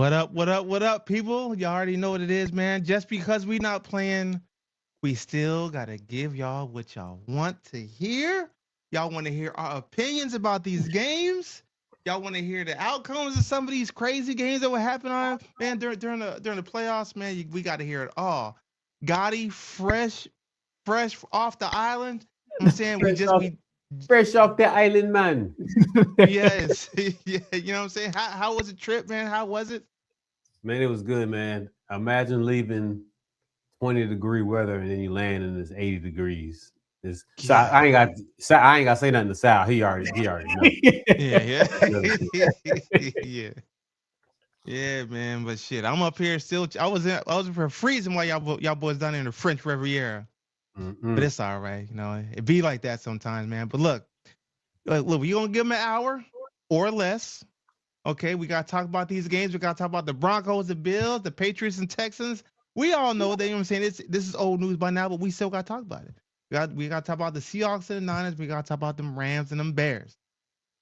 What up, what up, what up, people? Y'all already know what it is, man. Just because we not playing, we still gotta give y'all what y'all want to hear. Y'all want to hear our opinions about these games. Y'all want to hear the outcomes of some of these crazy games that were happening on man during the playoffs, man. We got to hear it all. Gotti, fresh off the island. I'm saying Fresh off, we fresh off the island, man. yes, yeah. You know what I'm saying? How was the trip, man? How was it? Man, it was good, man. Imagine leaving 20-degree weather and then you land in this 80 degrees. It's, so I God. ain't got I ain't got to say nothing to Sal. He already know. Yeah, He knows it. yeah, yeah, yeah, man. But shit, I'm up here still. I was for freezing while y'all boys down there in the French Riviera. But Mm-mm. it's all right, you know. It be like that sometimes, man. But look, we gonna give them an hour or less. Okay, we gotta talk about these games. We gotta talk about the Broncos, the Bills, the Patriots, and Texans. We all know that. You know what I'm saying? This is old news by now, but we still gotta talk about it. We gotta talk about the Seahawks and the Niners. We gotta talk about them Rams and them Bears.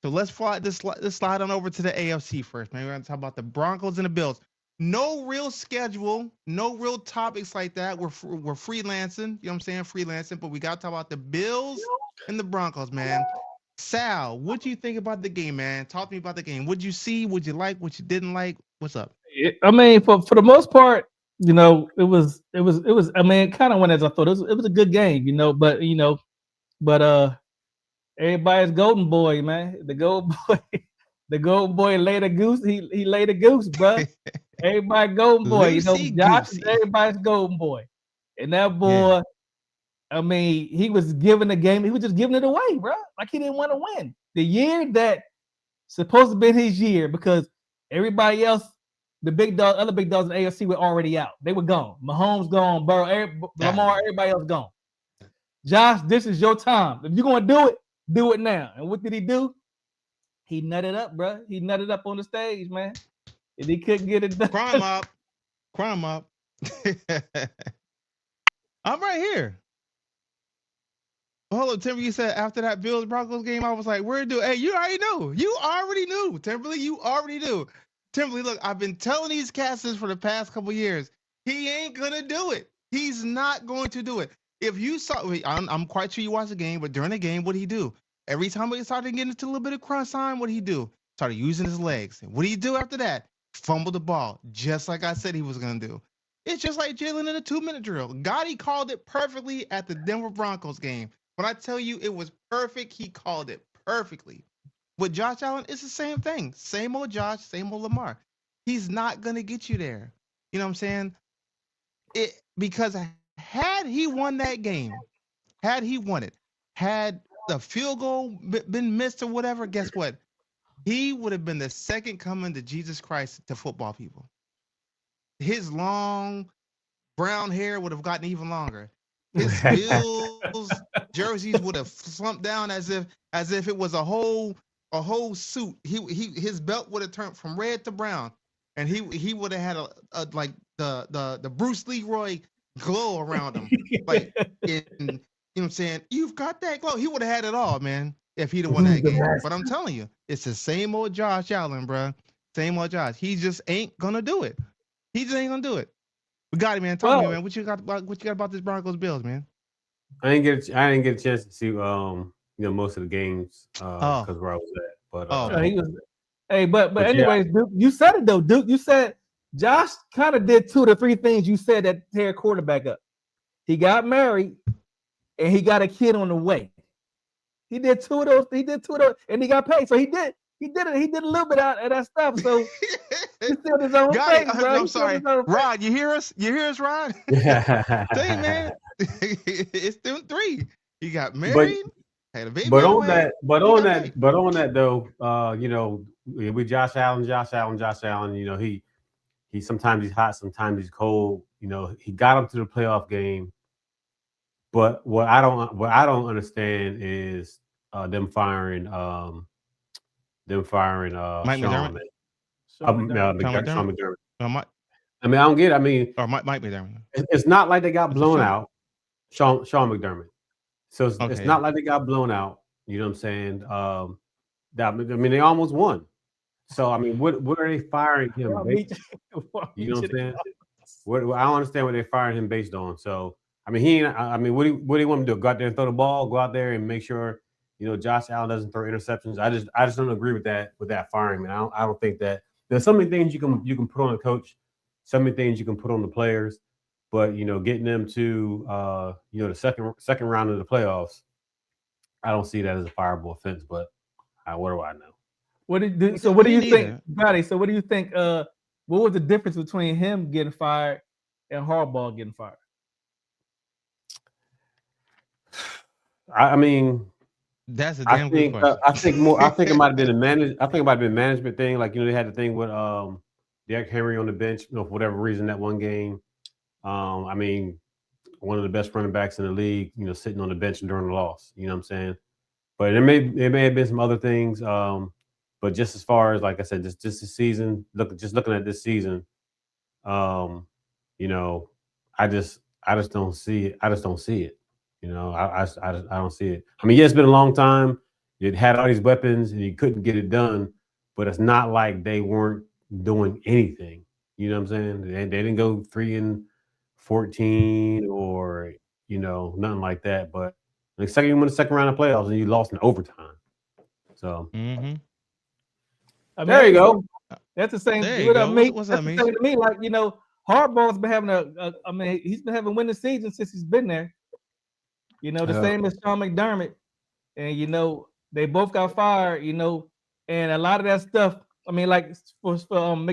So let's fly this slide on over to the AFC first, man. We're gonna talk about the Broncos and the Bills. No real schedule, no real topics like that. We're freelancing, you know what I'm saying? Freelancing, but we gotta talk about the Bills and the Broncos, man. Sal, what do you think about the game, man? Talk to me about the game. What'd you see? What'd you like? What you didn't like? What's up? I mean, for the most part, it was. I mean, it kind of went as I thought. It was a good game, but everybody's golden boy, man. The golden boy, the golden boy laid a goose. He laid a goose, bruh. Everybody golden boy, Lucy Josh is Goosey. everybody's golden boy, and that Yeah. boy. I mean, he was giving the game. He was just giving it away, bro. Like he didn't want to win. The year that supposed to be his year because everybody else, the big dog, other big dogs in the AFC were already out. They were gone. Mahomes gone. Burrow, Out of Lamar, there. everybody else gone. Josh, this is your time. If you're gonna do it now. And what did he do? He nutted up, bro. He nutted up on the stage, man, and he couldn't get it done. Crime up. Crime up. I'm right here. Hold on, Timber. You said after that Bills Broncos game, I was like, "Where do?" Hey, you already knew. You already knew, Timberly. You already knew. Timberly, look, I've been telling these casters for the past couple years, he ain't gonna do it. He's not going to do it. If you saw, I'm quite sure you watched the game, but during the game, what did he do? Every time he started getting into a little bit of crunch time, what did he do? Started using his legs. What did he do after that? Fumbled the ball, just like I said he was gonna do. It's just like Jalen in a 2-minute drill. Gotti called it perfectly at the Denver Broncos game. When I tell you it was perfect, he called it perfectly. With Josh Allen, it's the same thing. Same old Josh, same old Lamar. He's not gonna get you there. You know what I'm saying? It because had he won that game, had he won it, had the field goal been missed or whatever, guess what? He would have been the second coming to Jesus Christ to football people. His long brown hair would have gotten even longer. His Bills jerseys would have slumped down as if it was a whole suit. His belt would have turned from red to brown, and he would have had a like the Bruce Leroy glow around him, like in you know what I'm saying. You've got that glow. He would have had it all, man, if he'd have won Who's that the game. best? But I'm telling you, it's the same old Josh Allen, bro. Same old Josh. He just ain't gonna do it. He just ain't gonna do it. We got it, man. Talk to me, Well, man. What you got about this Broncos Bills, man? I didn't get a chance to see most of the games Oh, because where I was at. But oh, he okay. was. Hey, but but yeah, anyways, Duke, you said it though, Duke. You said Josh kind of did 2 to 3 things you said that tear quarterback up. He got married and he got a kid on the way. He did two of those. He did two of those, and he got paid. So he did. He did it. He did a little bit out of that stuff. So he still his own Got it. face, bro. I'm He still sorry, his own face. Rod. You hear us? You hear us, Rod? Say, man, it's them three. He got but married, had a baby but on the on way. that but He on got that paid. but on that though, with Josh Allen, he sometimes he's hot, sometimes he's cold. He got him to the playoff game, but what I don't understand is them firing Mike Sean, McDermott. man. Sean McDermott. Sean Sean McDermott. McDermott. Mike. I mean, I don't get it. I mean, Or Mike McDermott. it's not like they got Was it blown Sean? out. Sean McDermott. So it's Okay. not like they got blown out. You know what I'm saying? That I mean, they almost won. So I mean, what are they firing him Well, based? You know what I'm saying? I don't understand what they're firing him based on. So I mean, I mean, what do you want him to do? Go out there and throw the ball? Go out there and make sure Josh Allen doesn't throw interceptions? I just don't agree with that firing. Man, I don't think that there's so many things you can put on a coach, so many things you can put on the players, but getting them to the second round of the playoffs, I don't see that as a fireable offense. But what do I know? What do Me you think, neither. Gotti? So what do you think? What was the difference between him getting fired and Harbaugh getting fired? I mean, That's a damn good question. I think more. I think it might have been I think it might have been a management thing. Like they had the thing with Derrick Henry on the bench, for whatever reason that one game. I mean, one of the best running backs in the league, sitting on the bench during the loss. You know what I'm saying? But there may have been some other things. But just as far as like I said, just this season, looking at this season, you know, I just don't see it. I just don't see it. I don't see it. I mean, yeah, it's been a long time. You had all these weapons and you couldn't get it done, but it's not like they weren't doing anything. You know what I'm saying? They didn't go 3-14 or nothing like that. But you win the second round of playoffs and you lost in overtime. So there you go. That's the same. There you go. What's up, That's the same to me. Like Harbaugh's been having he's been having winning season since he's been there. The same as Sean McDermott, and they both got fired. And a lot of that stuff. I mean, like for Sean,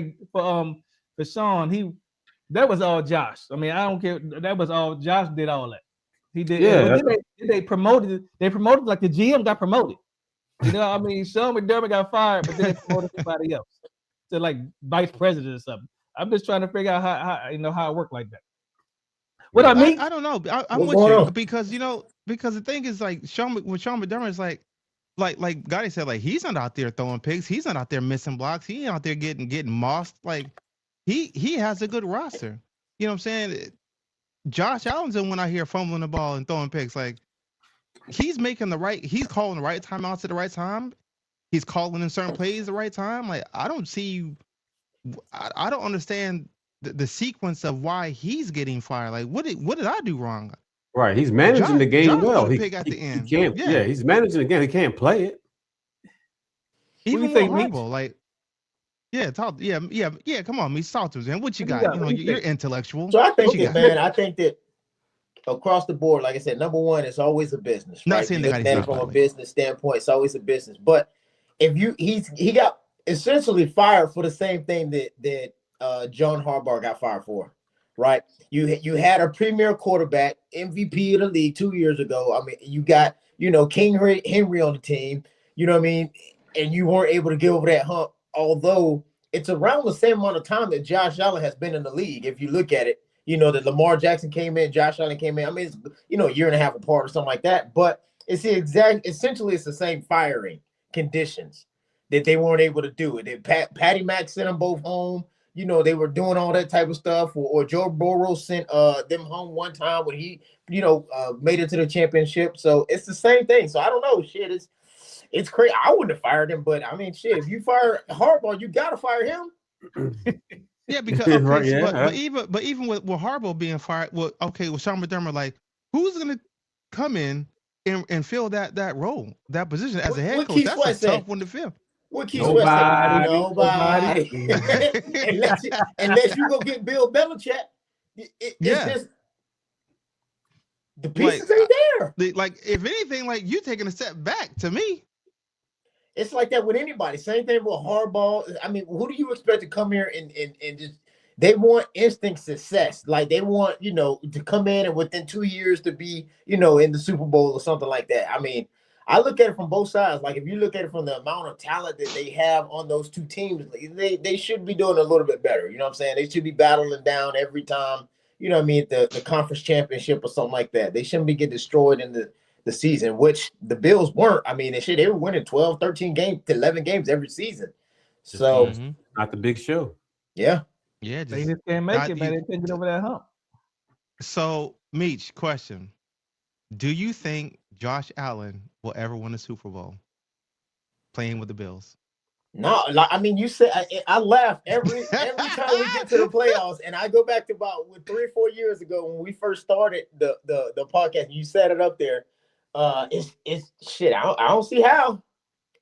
that was all Josh. I mean, I don't care. That was all Josh did all that. He did. Yeah. Then they promoted. They promoted like the GM got promoted. I mean, Sean McDermott got fired, but then they promoted somebody else to like vice president or something. I'm just trying to figure out how it worked like that. What I mean, I don't know. I'm with you because the thing is like with Sean McDermott is like Gotti said, like he's not out there throwing picks, he's not out there missing blocks, he ain't out there getting mossed. Like he has a good roster. You know what I'm saying? Josh Allen's the one out here fumbling the ball and throwing picks. Like he's calling the right timeouts at the right time. He's calling in certain plays the right time. Like I don't understand the sequence of why he's getting fired. Like what did I do wrong? Right, he's managing the game well. He can't. Yeah, he's managing the game. He can't play it. Even more horrible. Like, yeah. Come on, me, talk to us, man. What you got? You're intellectual. So I think I think that across the board, like I said, number one, it's always a business. Right? Not saying that from a business standpoint, it's always a business. But if he got essentially fired for the same thing that John Harbaugh got fired for, right? You had a premier quarterback, MVP of the league 2 years ago. I mean, you got King Henry on the team. You know what I mean? And you weren't able to get over that hump, although it's around the same amount of time that Josh Allen has been in the league. If you look at it, that Lamar Jackson came in, Josh Allen came in. I mean, it's a year and a half apart or something like that. But it's essentially it's the same firing conditions that they weren't able to do it. Patty Mack sent them both home. They were doing all that type of stuff, or Joe Burrow sent them home one time when he, made it to the championship. So it's the same thing. So I don't know. Shit, it's crazy. I wouldn't have fired him, but I mean, shit, if you fire Harbaugh, you gotta fire him. Yeah, because but even with Harbaugh being fired, with Sean McDermott, like who's gonna come in and fill that role, that position as a head coach? That's a tough one to fill. What keeps nobody. unless you go get Bill Belichick, it's just the pieces ain't there. Like if anything, like you taking a step back to me. It's like that with anybody. Same thing with Harbaugh. I mean, who do you expect to come here and just they want instant success. Like they want, to come in and within 2 years to be, in the Super Bowl or something like that. I mean, I look at it from both sides. Like if you look at it from the amount of talent that they have on those two teams, they should be doing a little bit better. You know what I'm saying? They should be battling down every time, the conference championship or something like that. They shouldn't be getting destroyed in the season, which the Bills weren't. I mean, they were winning 12, 13 games, 11 games every season. So not the big show. Yeah. Yeah. They just can't make it, man. They can't get over that hump. So, Meech, question. Do you think Josh Allen will ever win a Super Bowl playing with the Bills? No, like I mean, you said I laugh every time we get to the playoffs, and I go back to about 3 or 4 years ago when we first started the podcast. You set it up there. It's shit. I don't see how.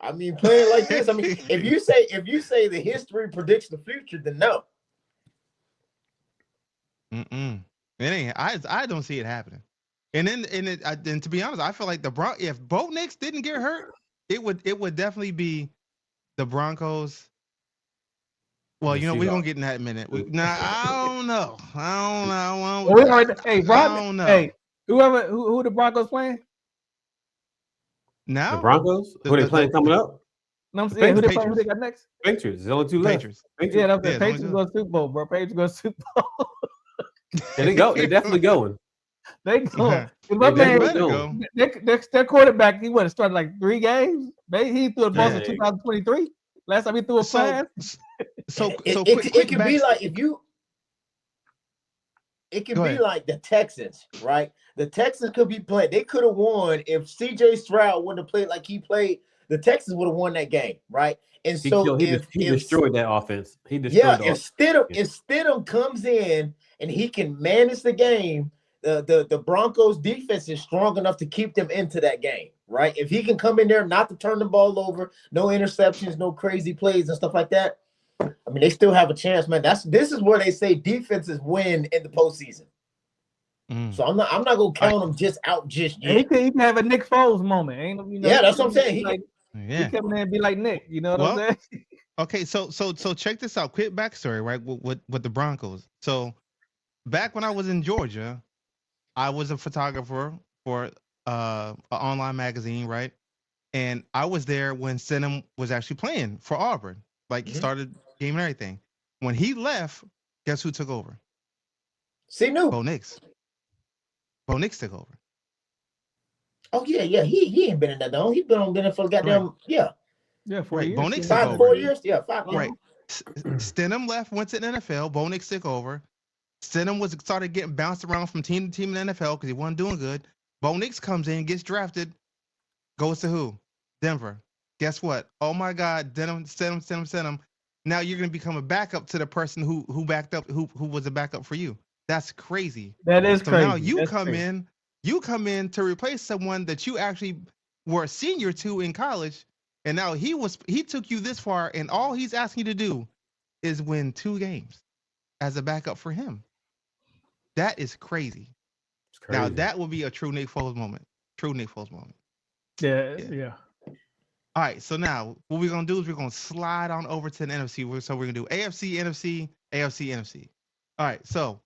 I mean, playing like this. I mean, if you say the history predicts the future, then no. It ain't. I don't see it happening. And then to be honest, I feel like if Bo Nix didn't get hurt, it would definitely be the Broncos. Well, you know, we're gonna get in that in a minute. I don't know. Hey, Hey, who the Broncos playing? Now the Broncos, who they playing coming up? No, I'm saying who they got next? Patriots. There's only 2 left. Patriots. Yeah, that's the Patriots go to Super Bowl, bro. Patriots go to Super Bowl. And they go. They're definitely going. They go. They man, go. Their quarterback, he would have started like 3 games. Maybe he threw the most in Dang. 2023. Last time he threw a pass. It could be like if you. It could be like the Texans, right? The Texans could be playing. They could have won if C.J. Stroud wouldn't have played like he played. The Texans would have won that game, right? And so he destroyed that offense. He destroyed. If Stidham comes in and he can manage the game, the Broncos defense is strong enough to keep them into that game, right? If he can come in there, not to turn the ball over, no interceptions, no crazy plays and stuff like that. I mean, they still have a chance, man. This is where they say defenses win in the postseason. So I'm not gonna count them just yet. He can have a Nick Foles moment, ain't you know? Yeah, that's what I'm saying. He come in and be like Nick, you know what I'm saying? Okay, so check this out. Quick backstory, right? With the Broncos. So back when I was in Georgia, I was a photographer for an online magazine, right? And I was there when Stidham was actually playing for Auburn. Like he started game and everything. When he left, guess who took over? Bo Nix. Bo Nix took over. Oh yeah. He ain't been in that though. He's been on for goddamn Yeah, 4 years. Bo Nix took over. 4 years. Yeah, 5 years. Right. Stidham left, went to the NFL. Bo Nix took over. Stidham started getting bounced around from team to team in the NFL because he wasn't doing good. Bo Nix comes in, gets drafted, goes to who? Denver. Guess what? Oh my God, Stidham. Now you're gonna become a backup to the person who was a backup for you. That's crazy. That is crazy. Now you come in to replace someone that you actually were a senior to in college, and now he took you this far, and all he's asking you to do is win 2 games as a backup for him. That is crazy. Now that would be a true Nick Foles moment. Yeah. All right, so now what we're gonna do is we're gonna slide on over to the NFC. So we're gonna do AFC, NFC, AFC, NFC. All right, so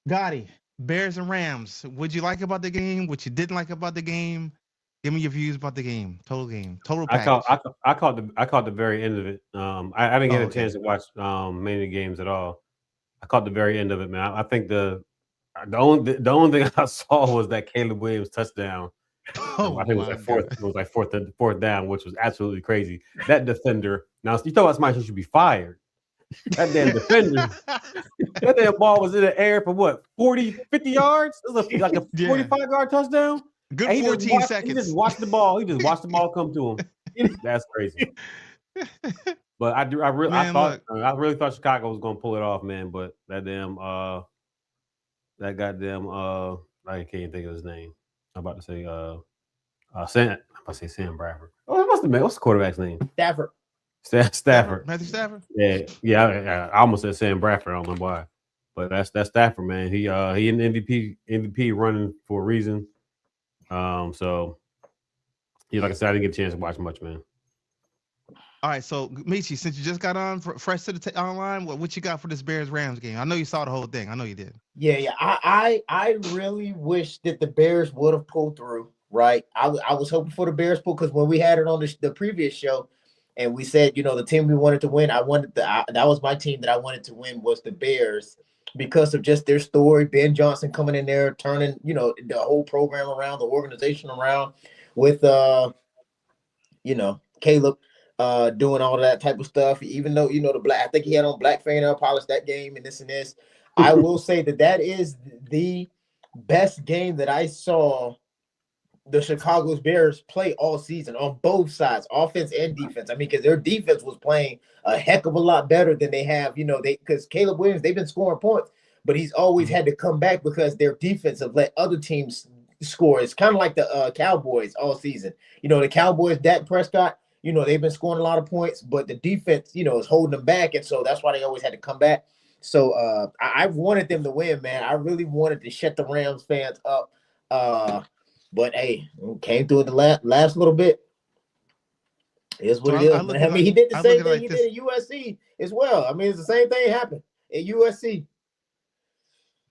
Gotti, Bears and Rams. What'd you like about the game? What you didn't like about the game? Give me your views about the game. Total package. I caught the very end of it. I didn't get a chance to watch many of the games at all. I caught the very end of it, man. I think the only thing I saw was that Caleb Williams touchdown. I think it was like fourth down, which was absolutely crazy. That defender. Now you talk about somebody who should be fired. That damn defender. That damn ball was in the air for what? 40, 50 yards? It was like a 45-yard touchdown. Good 14 seconds. He just watched the ball. He just watched the ball come to him. That's crazy. But I really thought Chicago was gonna pull it off, man. But that goddamn I can't think of his name. I'm about to say Sam Bradford. Oh, it must have been. What's the quarterback's name? Stafford. Matthew Stafford. Yeah. I almost said Sam Bradford. I don't know why, but that's Stafford, man. He an MVP running for a reason. So yeah, like I said, I didn't get a chance to watch much, man. All right, so Michi, since you just got on fresh to the online, what you got for this Bears Rams game? I know you saw the whole thing. I know you did. Yeah. I really wish that the Bears would have pulled through. Right. I was hoping for the Bears pull because when we had it on the previous show, and we said, the team we wanted to win, that was my team that I wanted to win was the Bears because of just their story. Ben Johnson coming in there, turning, the whole program around, the organization around with, Caleb doing all that type of stuff. Even though, I think he had on black fingernail polish that game and this and this. I will say that is the best game that I saw the Chicago Bears play all season on both sides, offense and defense. I mean, because their defense was playing a heck of a lot better than they have, because Caleb Williams, they've been scoring points, but he's always had to come back because their defense have let other teams score. It's kind of like the Cowboys all season. The Cowboys, Dak Prescott, they've been scoring a lot of points, but the defense, is holding them back. And so that's why they always had to come back. So I wanted them to win, man. I really wanted to shut the Rams fans up. But hey, came through the last little bit. It's what it is, man. I mean, he did the same thing he did at USC as well. I mean, it's the same thing happened at USC.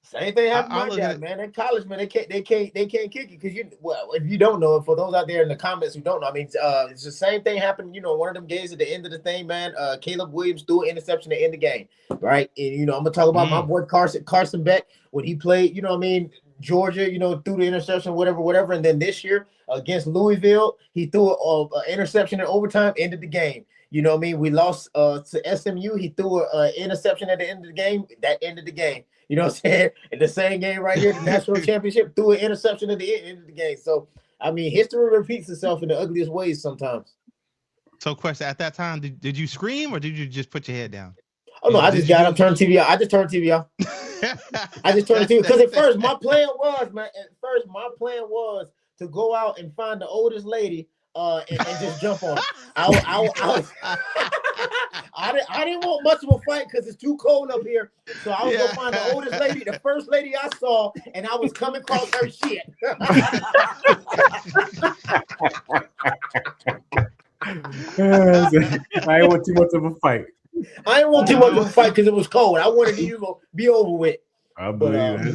Same thing happened to my dad, man. In college, man, they can't kick it because if you don't know, for those out there in the comments who don't know, I mean, it's the same thing happened. One of them games at the end of the thing, man. Caleb Williams threw an interception at the end of the game, right? And I'm gonna talk about my boy Carson Beck when he played. Georgia, threw the interception, whatever. And then this year against Louisville, he threw an interception in overtime, ended the game. We lost to SMU. He threw an interception at the end of the game. That ended the game. You know what I'm saying? In the same game right here, the national championship, threw an interception at the end of the game. So, I mean, history repeats itself in the ugliest ways sometimes. So, question, at that time, did you scream or did you just put your head down? Oh, no, I just got up, turned TV off. I just turned TV off. I just turned the TV because at first my plan was to go out and find the oldest lady and just jump on it. I didn't want much of a fight because it's too cold up here. So I was gonna find the oldest lady, the first lady I saw, and I was coming across her shit. I didn't want too much of a fight. I didn't want too much of a fight because it was cold. I wanted you to be over with. But man.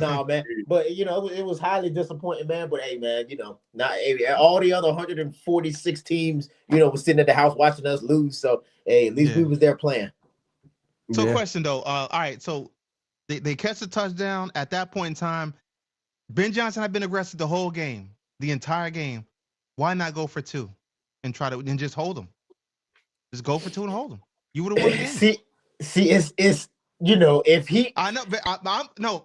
But it was highly disappointing, man. But hey, man, not all the other 146 teams, was sitting at the house watching us lose. So hey, at least we was there playing. So question though, all right. So they catch the touchdown at that point in time. Ben Johnson had been aggressive the whole game, the entire game. Why not go for two and try to just hold them? Just go for two and hold them. You would have won the game. See, it's if he, I know, but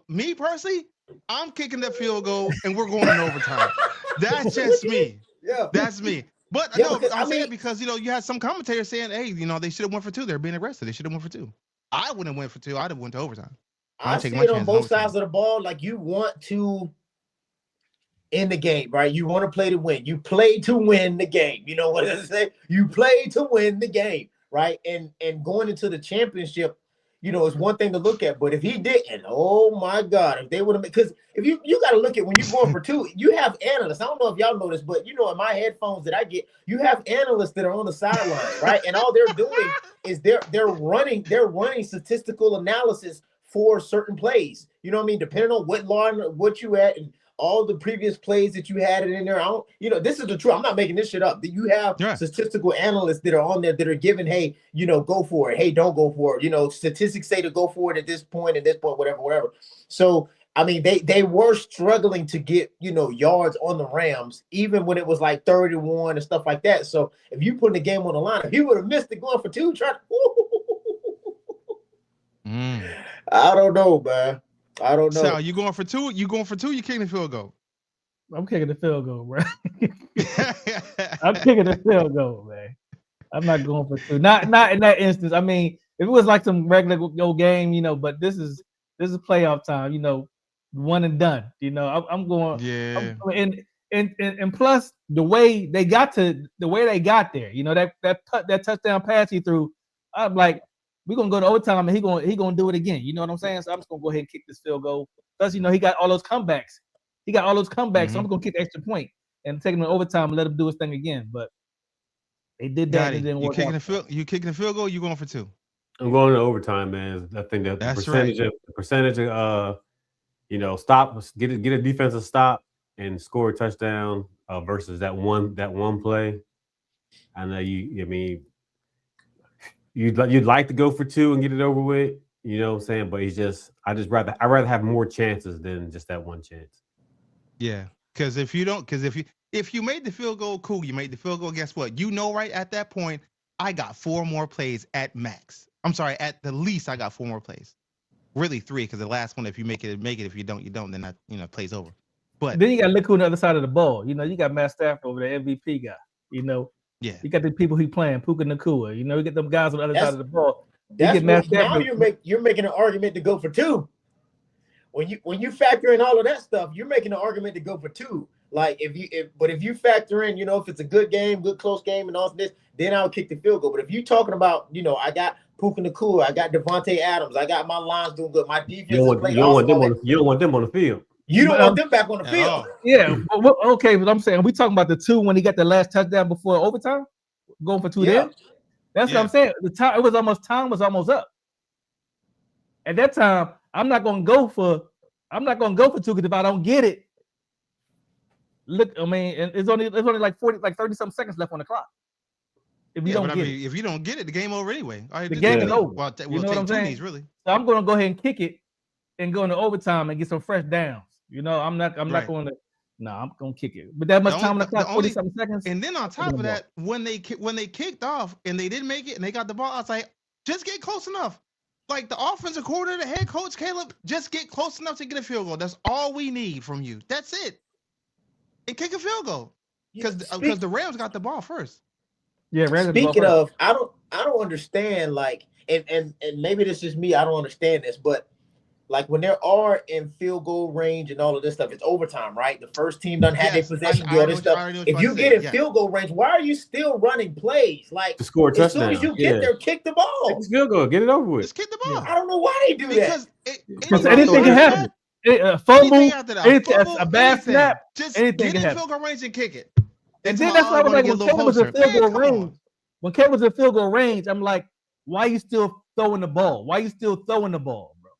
me personally, I'm kicking that field goal and we're going in overtime. That's just me. Yeah, that's me. But I'm saying it because you had some commentators saying, hey, they should have went for two. They're being aggressive. They should have went for two. I wouldn't have went for two. I'd have went to overtime. I see it on both sides of the ball. Like you want to end the game, right? You want to play to win. You play to win the game. You know what I say? You play to win the game, right? And going into the championship, it's one thing to look at, but if he didn't, oh my God, if they would have, because if you got to look at when you're going for two, you have analysts. I don't know if y'all know this, but in my headphones that I get, you have analysts that are on the sideline, right? And all they're doing is they're running statistical analysis for certain plays. You know what I mean? Depending on what line, what you at, and all the previous plays that you had in there. This is the truth. I'm not making this shit up. You have statistical analysts that are on there that are giving, hey, go for it. Hey, don't go for it. Statistics say to go for it at this point, whatever. So, I mean, they were struggling to get, yards on the Rams, even when it was like 31 and stuff like that. So if you put the game on the line, if he would have missed it going for two, I don't know, man. I don't know. Sal, you going for two? You kicking the field goal. I'm kicking the field goal, bro. I'm kicking the field goal, man. I'm not going for two. Not in that instance. I mean, if it was like some regular game, but this is playoff time, one and done. I'm going. Yeah. And plus the way they got there, that touchdown pass he threw, I'm like, we're gonna go to overtime and he gonna do it again. You know what I'm saying? So I'm just gonna go ahead and kick this field goal. Plus, he got all those comebacks. So I'm gonna kick the extra point and take him to overtime and let him do his thing again. But they did that and it didn't work. You kicking the field goal? You going for two? I'm going to overtime, man. I think that the percentage of stop, get a defensive stop and score a touchdown versus that one play. I know you'd like to go for two and get it over with, you know what I'm saying? But I'd rather have more chances than just that one chance. Yeah, because if you made the field goal, cool, you made the field goal. Guess what? Right at that point, I got 4 more plays at max. I'm sorry, at the least, I got 4 more plays. Really 3, because the last one, if you make it. If you don't, then that plays over. But then you got to look who on the other side of the ball. You know, you got Matt Stafford over the MVP guy. You know, yeah, you got the people he playing, Puka Nakua. You know, you get them guys on the other side of the ball. You That's get Matt what now Stafford. you're making an argument to go for 2. When you factor in all of that stuff, you're making an argument to go for 2. Like if you factor in, you know, if it's a good game, good close game, and all this, then I'll kick the field goal. But if you're talking about, you know, I got Puka Nakua, I got Devontae Adams, I got my lines doing good, my defense You don't want them on the field. You don't want them back on the at field. all. Yeah, okay, but I'm saying we talking about the 2 when he got the last touchdown before overtime, going for 2 then. That's what I'm saying. The time was almost up. At that time, I'm not gonna go for 2 because if I don't get it, look, I mean, it's only like 30 some seconds left on the clock. If you don't get it, if you don't get it, the game over anyway. The game is over. Well, You know what I'm saying? Really. So I'm gonna go ahead and kick it and go into overtime and get some fresh downs. You know, I'm not going to. No, I'm gonna kick it. But that much time on the clock, 40-something seconds. And then on top of that, when they kicked off and they didn't make it and they got the ball, I was like, just get close enough. Like the offensive coordinator, the head coach, Caleb, just get close enough to get a field goal. That's all we need from you. That's it. And kick a field goal because the Rams got the ball first. Yeah, Rams. Speaking of, I don't understand. Like, and maybe this is me. I don't understand this, but like when there are in field goal range and all of this stuff, it's overtime, right? The first team done had their possession, do all this stuff. If you get in field goal range, why are you still running plays? Like to score a touchdown. As soon as you get there, kick the ball. Kick the field goal, get it over with. Just kick the ball. I don't know why they do that. Because anything can happen. A fumble, a bad snap, just anything get can in field goal range and kick it. And then that's why I was like, when Caleb was in field goal range, I'm like, why are you still throwing the ball? Why are you still throwing the ball, bro?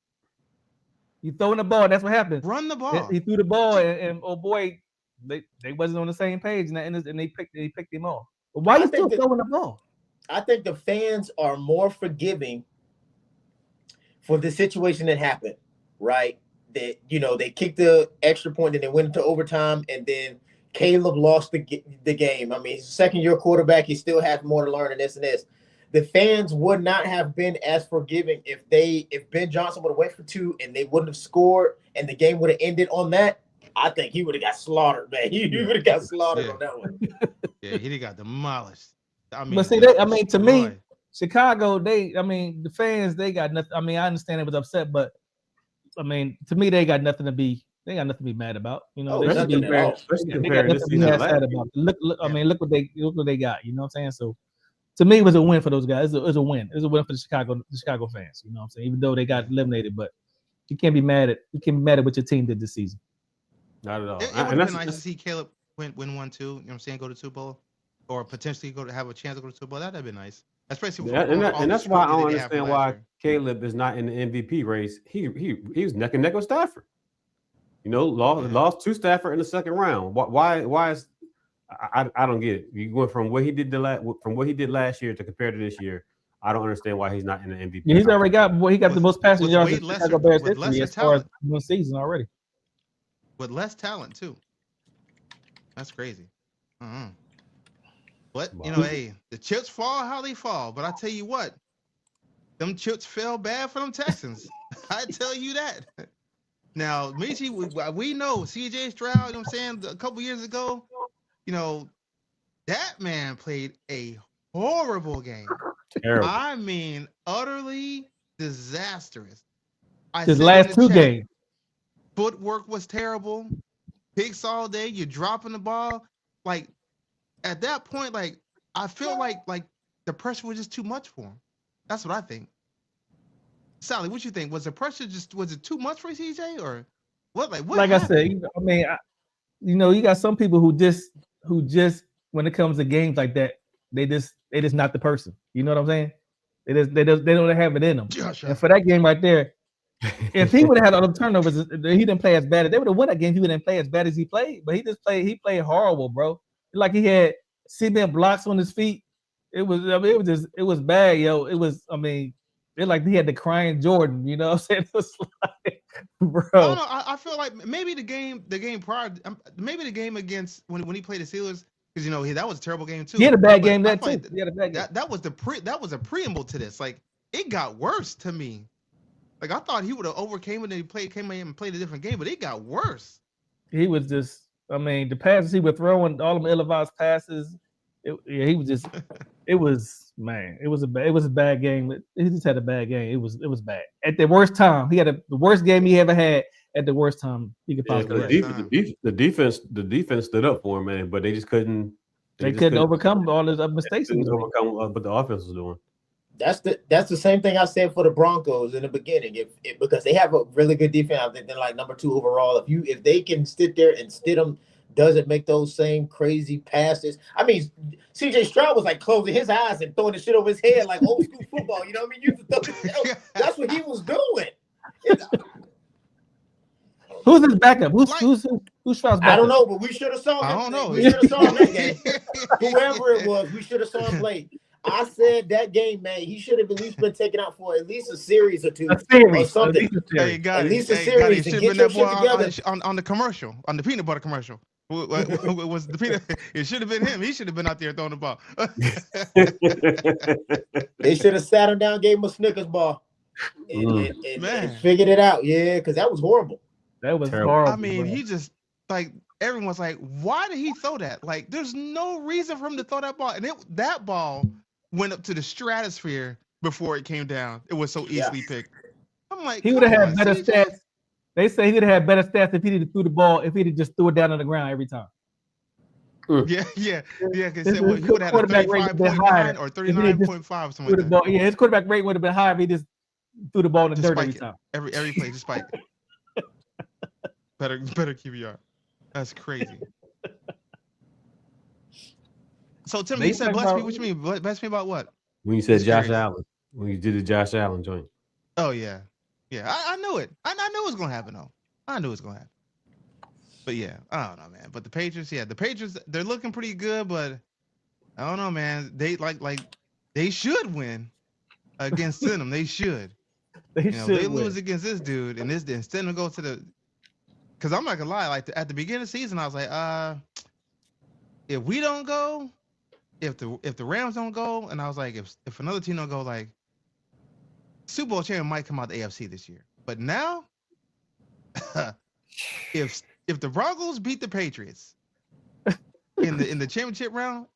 You throwing the ball, that's what happened. Run the ball. He threw the ball, and oh boy, they wasn't on the same page, and they picked him off. But why are you still throwing the ball? I think the fans are more forgiving for the situation that happened, right? That, you know, they kicked the extra point and they went into overtime, and then Caleb lost the game. I mean, he's a second-year quarterback. He still has more to learn and this and this. The fans would not have been as forgiving if Ben Johnson would have went for 2 and they wouldn't have scored and the game would have ended on that. I think he would have got slaughtered, man. He would have got slaughtered on that one. Yeah, he got demolished. I mean, but see, to me, Chicago, the fans, they got nothing. I mean, I understand it was upset, but I mean, to me, they got nothing to be mad about. You know, they got nothing to be sad about. Look, I mean, look what they got. You know what I'm saying? So, to me, it was a win for those guys. It was a win. It was a win for the Chicago fans. You know what I'm saying? Even though they got eliminated, but you can't be mad at what your team did this season. Not at all. It would have been nice to see Caleb win 1-2. You know what I'm saying? Go to Super Bowl, or potentially have a chance to go to Super Bowl. That'd have been nice. Especially and that's why I don't understand why Caleb is not in the MVP race. He was neck and neck with Stafford. You know, lost to Stafford in the second round. Why is I don't get it. You going from what he did last year to compare to this year. I don't understand why he's not in the MVP. Yeah, he's already got the most passing yards in Chicago Bears history as far as one season already. With less talent too. That's crazy. But you know, hey, the chips fall how they fall. But I tell you what, them chips fell bad for them Texans. I tell you that. Now, Michi, we know CJ Stroud. You know what I'm saying? A couple years ago, you know, that man played a horrible game. Terrible. I mean, utterly disastrous. His last 2 games. Footwork was terrible. Picks all day. You're dropping the ball. Like, at that point, like, I feel like the pressure was just too much for him. That's what I think. Sally, what you think? Was the pressure was it too much for CJ or what? Like happened? I said, I mean, you got some people who just when it comes to games like that, they just not the person. You know what I'm saying? They don't have it in them. And for that game right there, if he would have had all the turnovers, he didn't play as bad. If they would have won that game, he wouldn't play as bad as he played. But he played horrible, bro. Like he had cement blocks on his feet. It was bad, yo. It was, I mean, it like he had the crying Jordan, you know what I'm saying? It was like, bro. I don't know. I feel like maybe the game prior, maybe the game against when he played the Steelers, because you know that was a terrible game too. He had a bad game that too. He had a bad game. That was a preamble to this. Like it got worse to me. Like I thought he would have overcame it and came in and played a different game, but it got worse. He was just. I mean, the passes he was throwing, all them ill-advised passes. He was just. It was man. It was a bad game. He just had a bad game. It was bad at the worst time. He had the worst game he ever had at the worst time he could Yeah, possibly have. the defense stood up for him, man, but they just couldn't. They couldn't overcome all his mistakes. Couldn't overcome what the offense was doing. That's the same thing I said for the Broncos in the beginning. If because they have a really good defense, I think they're like number 2 overall. If they can sit there and Stidham doesn't make those same crazy passes. I mean, CJ Stroud was like closing his eyes and throwing the shit over his head like old school football. You know what I mean? You used to throw that's what he was doing. Who's his backup? Who's Stroud's backup? I don't know, but we should have saw him. I don't know. We should have saw him that game. Whoever it was, we should have saw him play. I said that game, man, he should have at least been taken out for at least a series or two or something. Hey, got at least a series to get your shit together. On the commercial, on the peanut butter commercial. Was the peanut? It should have been him. He should have been out there throwing the ball. They should have sat him down, gave him a Snickers bar, and figured it out. Yeah, because that was horrible. That was horrible. I mean, he just like everyone's like, why did he throw that? Like, there's no reason for him to throw that ball, and that ball went up to the stratosphere before it came down. It was so easily picked. I'm like, he would have had better stats. They say he would have had better stats if he threw the ball, if he'd just threw it down on the ground every time. Yeah. Because he would have had a 35.9 or 39.5 something like that. Yeah, his quarterback rate would have been higher if he just threw the ball in the dirt every time. Every play, just spike it. better QBR. That's crazy. So Tim, you said bless me. What you mean? Bless me about what? When you said Josh Allen, when you did the Josh Allen joint. Oh yeah. I knew it. I knew it was gonna happen though. I knew it was gonna happen. But yeah, I don't know, man. But the Patriots, they're looking pretty good, but I don't know, man. They like they should win against them. They should. They lose against this dude, and instead of go to the. Because I'm not gonna lie, like at the beginning of the season, I was like, if we don't go. If the Rams don't go, and I was like, if another team don't go, like Super Bowl champion might come out the AFC this year. But now, if the Broncos beat the Patriots in the championship round,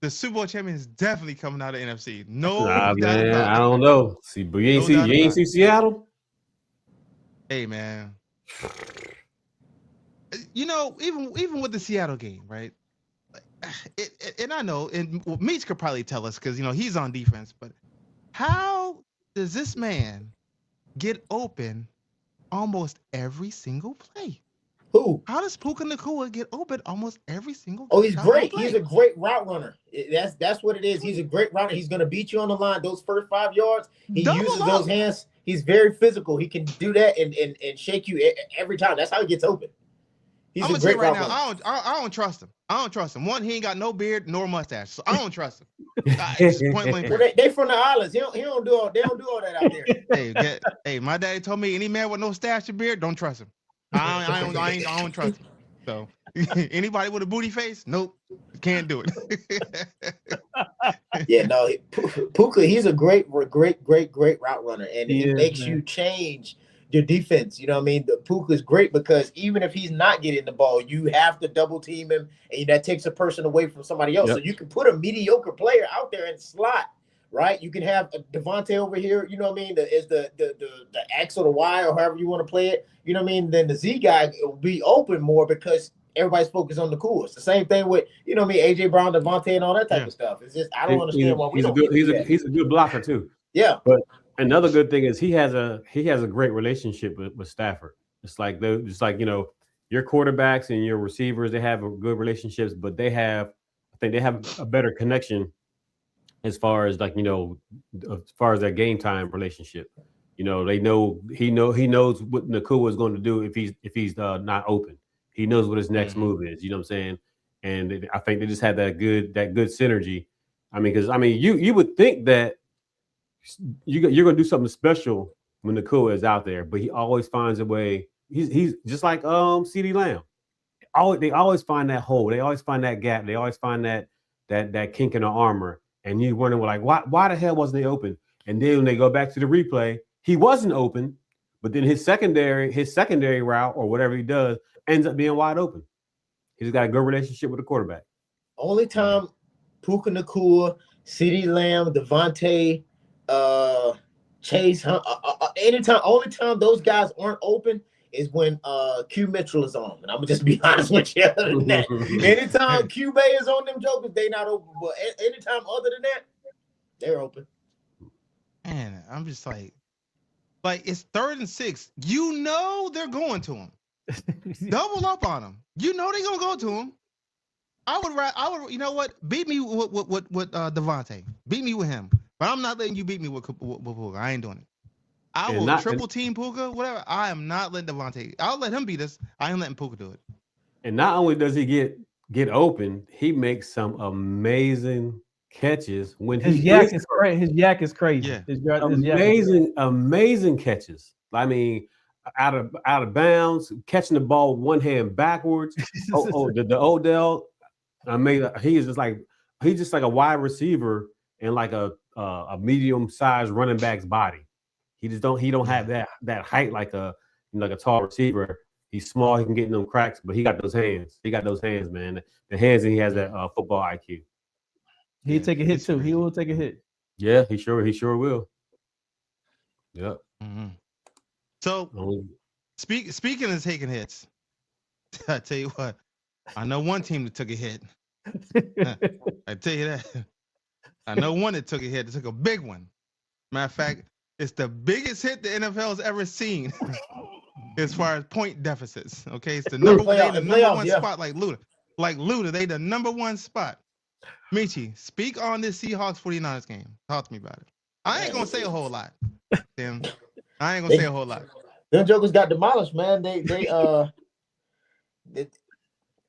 the Super Bowl champion is definitely coming out of NFC. No, man, I don't know. See, but you ain't see Seattle. Hey, man. You know, even with the Seattle game, right? And I know, and Meach could probably tell us because he's on defense. But how does this man get open almost every single play? Who? How does Puka Nacua get open almost every single? Oh, he's great. He's a great route runner. That's what it is. He's a great runner. He's gonna beat you on the line. Those first 5 yards, he uses those hands. He's very physical. He can do that and shake you every time. That's how he gets open. He's I'm a great right route now. runner. I don't trust him. One, he ain't got no beard nor mustache, so I don't trust him. Point blank. Well, they from the islands. They don't do all that out there. Hey, my daddy told me any man with no stash or beard, don't trust him. I don't trust him. So anybody with a booty face, nope, can't do it. Yeah, no, Puka, he's a great route runner, and it makes you change your defense. You know what I mean? The Puka is great because even if he's not getting the ball, you have to double team him, and that takes a person away from somebody else. Yep. So you can put a mediocre player out there in slot, right? You can have Devontae over here. You know what I mean? Is the X or the Y or however you want to play it. You know what I mean? Then the Z guy will be open more because everybody's focused on the cool. It's the same thing with I mean, AJ Brown, Devontae, and all that type of stuff. It's just I don't understand why we don't. He's a good blocker too. Yeah, but another good thing is he has a great relationship with Stafford. It's like your quarterbacks and your receivers, they have good relationships, but I think they have a better connection as far as their game time relationship. They know he knows what Nacua is going to do if he's not open. He knows what his next move is. You know what I'm saying? And I think they just had that good synergy. I mean, because you would think that you're going to do something special when Nacua is out there, but he always finds a way. He's just like CeeDee Lamb. They always find that hole. They always find that gap. They always find that kink in the armor. And you wonder, why the hell wasn't he open? And then when they go back to the replay, he wasn't open, But then his secondary route or whatever he does ends up being wide open. He's got a good relationship with the quarterback. Only time Puka Nacua, CeeDee Lamb, Devontae, Chase, only time those guys aren't open is when Q Mitchell is on. And I'm gonna just be honest with you. Other than that, anytime Q Bay is on them jokers, they not open. But anytime other than that, they're open. Man, I'm just like it's 3rd and 6. You know they're going to him. Double up on him. You know they're gonna go to him. I would. You know what? Beat me with Devontae. Beat me with him. But I'm not letting you beat me with Puka. I ain't doing it. I will triple team Puka, whatever. I am not letting Devontae. I'll let him beat us. I ain't letting Puka do it. And not only does he get open, he makes some amazing catches when his yak is crazy. His yak is crazy. Yeah. Amazing catches. I mean, out of bounds, catching the ball with one hand backwards. The Odell. I mean, he's just like a wide receiver and like a medium-sized running back's body. He don't have that height like a tall receiver. He's small. He can get in them cracks, but he got those hands. He got those hands, man. The hands, and he has that football IQ. He'll take a hit too. He will take a hit. Yeah, he sure will. Yep. Mm-hmm. So, speaking of taking hits, I tell you what, I know one team that took a hit. I tell you that. I know one that took a hit. It took a big one. Matter of fact, it's the biggest hit the NFL has ever seen as far as point deficits. Okay, it's the number one spot, like Luda. Like Luda, they the number one spot. Michi, speak on this Seahawks 49ers game. Talk to me about it. I ain't gonna say a whole lot. Damn. I ain't gonna say a whole lot. Them jokers got demolished, man.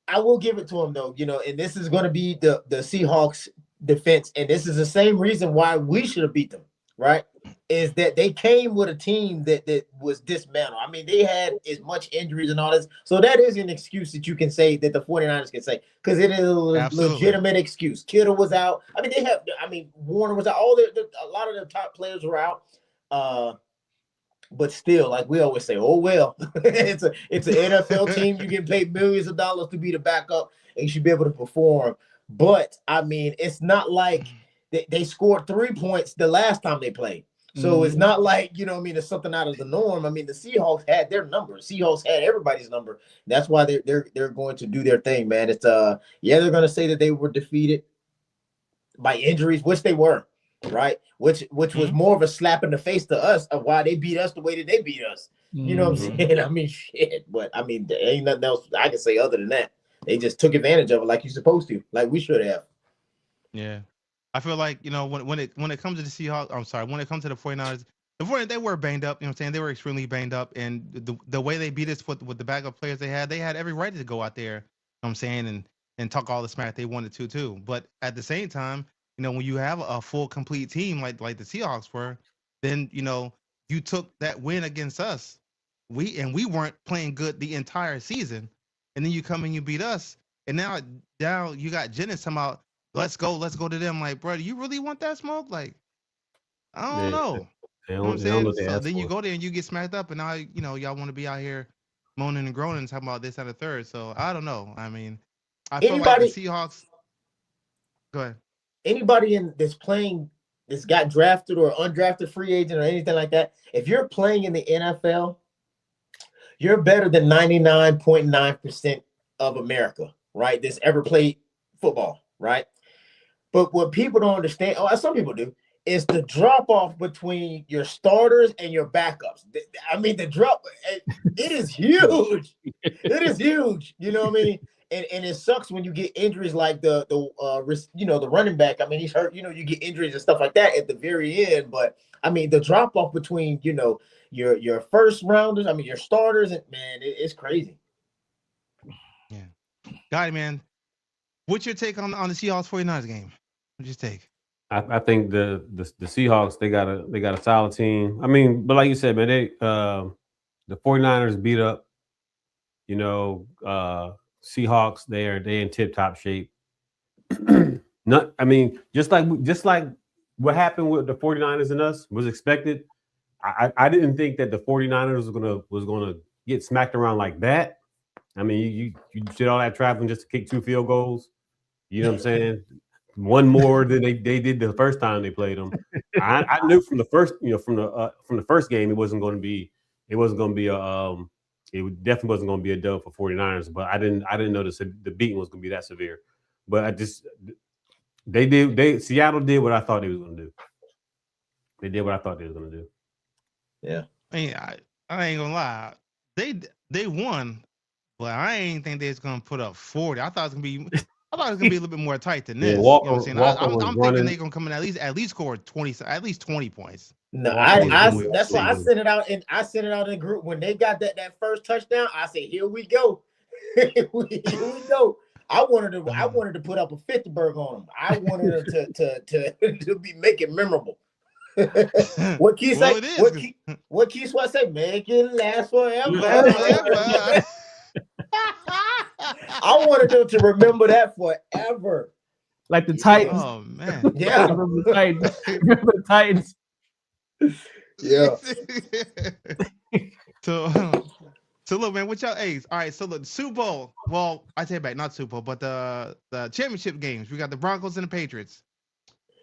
I will give it to them though, and this is going to be the Seahawks defense, and this is the same reason why we should have beat them, right? Is that they came with a team that was dismantled. I mean, they had as much injuries and all this, so that is an excuse that you can say that the 49ers can say, because it is a legitimate excuse. Kittle was out. I mean, Warner was out. A lot of the top players were out. But still, like we always say, oh well, it's an NFL team. You get paid millions of dollars to be the backup, and you should be able to perform. But I mean, it's not like they scored 3 points the last time they played, so it's not like it's something out of the norm. I mean, the Seahawks had their number. Seahawks had everybody's number. That's why they're going to do their thing, man. It's they're going to say that they were defeated by injuries, which they were. Right, which was more of a slap in the face to us of why they beat us the way that they beat us. You know what I'm saying? I mean, shit. But I mean, there ain't nothing else I can say other than that. They just took advantage of it like you're supposed to, like we should have. Yeah, I feel like when it comes to the Seahawks, I'm sorry, when it comes to the 49ers, they were banged up. You know what I'm saying? They were extremely banged up, and the way they beat us with the backup players they had every right to go out there. You know what I'm saying, and talk all the smack they wanted to too. But at the same time, when you have a full complete team like the Seahawks were, then you took that win against us. We weren't playing good the entire season, and then you come and you beat us, and now you got Jennings talking about let's go to them. Like, bro, do you really want that smoke? Like, I don't know. You know what I'm saying? So then you go there and you get smacked up, and now y'all want to be out here moaning and groaning talking about this and the third. So I don't know. I mean, I feel like the Seahawks. Go ahead. Anybody that's playing, that's got drafted or undrafted free agent or anything like that, if you're playing in the NFL, you're better than 99.9% of America, right? That's ever played football, right? But what people don't understand, some people do, is the drop off between your starters and your backups. I mean, the drop, it is huge. It is huge. You know what I mean? And it sucks when you get injuries like the running back. I mean, he's hurt. You get injuries and stuff like that at the very end. But I mean, the drop off between your first rounders, I mean, your starters, and man, it's crazy. Yeah, got it, man. What's your take on the Seahawks 49ers game? What's your take? I think the Seahawks they got a solid team. I mean, but like you said, man, the 49ers beat up. Seahawks, they in tip-top shape. I mean, just like what happened with the 49ers and us was expected. I didn't think that the 49ers was gonna get smacked around like that. I mean, you did all that traveling just to kick 2 field goals. You know what I'm saying? One more than they did the first time they played them. I knew from the first, from the first game it wasn't going to be a it definitely wasn't going to be a dub for 49ers, but I didn't know the beating was going to be that severe. But Seattle did what I thought they was going to do. They did what I thought they was going to do. Yeah. I mean, I ain't gonna lie. They won, but I ain't think they was gonna put up 40. I thought it was gonna be a little bit more tight than this. Walker, you know what I'm saying? I'm thinking they're gonna come in at least score 20 points. No, that's why I sent it out in the group when they got that first touchdown. I said, "Here we go, here we go." I wanted to put up a 50-burg on them. I wanted them to be make it memorable. What Keith say? What Keith Sweat say? Make it last forever. I wanted them to remember that forever. Like the Titans. Oh man. Yeah. Remember the Titans. Yeah. So look, man, what y'all A's? All right, so look, Super Bowl. Well, I take it back, not Super Bowl, but the championship games. We got the Broncos and the Patriots.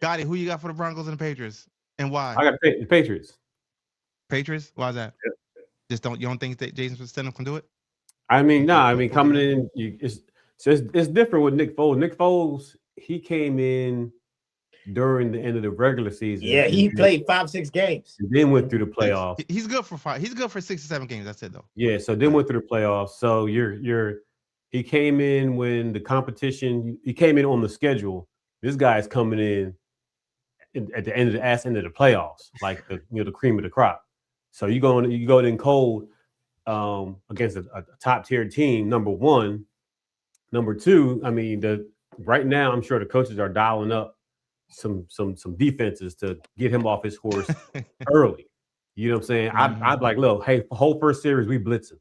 Gotti, who you got for the Broncos and the Patriots, and why? I got the Patriots. Patriots? Why is that? Yeah. You don't think that Jason Stenham can do it? I mean, no. I mean, coming in, it's different with Nick Foles. Nick Foles, he came in during the end of the regular season. Yeah, he played 5-6 games. And then went through the playoffs. He's good for 5. He's good for 6 or 7 games. That's it, though. Yeah, so then went through the playoffs. So he came in when the competition. He came in on the schedule. This guy's coming in at the end of the playoffs, like the cream of the crop. So you go in cold against a top tier team. Number one, number two. I mean, right now I'm sure the coaches are dialing up some defenses to get him off his horse early. You know what I'm saying? I'd like, look, hey, whole first series we blitzing,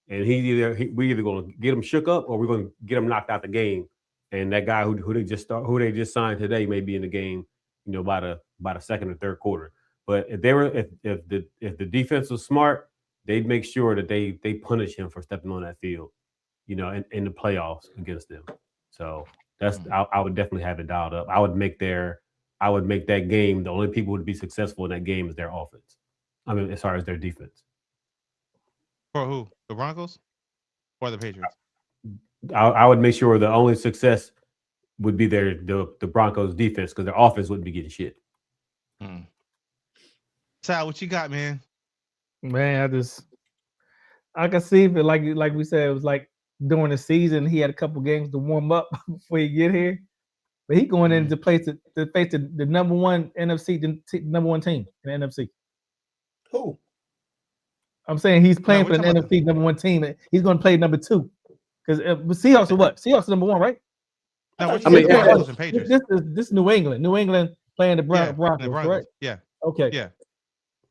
and we either going to get him shook up or we're going to get him knocked out the game. And that guy who they just signed today may be in the game, by the second or third quarter. But if the defense was smart, they'd make sure that they punish him for stepping on that field, in the playoffs against them. So I would definitely have it dialed up. I would make that game, the only people who would be successful in that game is their offense. I mean, as far as their defense. For who? The Broncos or the Patriots? I would make sure the only success would be the Broncos defense, because their offense wouldn't be getting shit. Sal, what you got, man? Man, I can see if like we said, it was like during the season he had a couple games to warm up before he get here, but he going in to face the number one NFC, the number one team in the NFC. Who? I'm saying he's playing for the NFC number one team. He's going to play number 2 because Seahawks are what? Seahawks are number 1, right? No, Broncos and Patriots. This New England. New England playing the Broncos, right? Yeah. Okay. Yeah.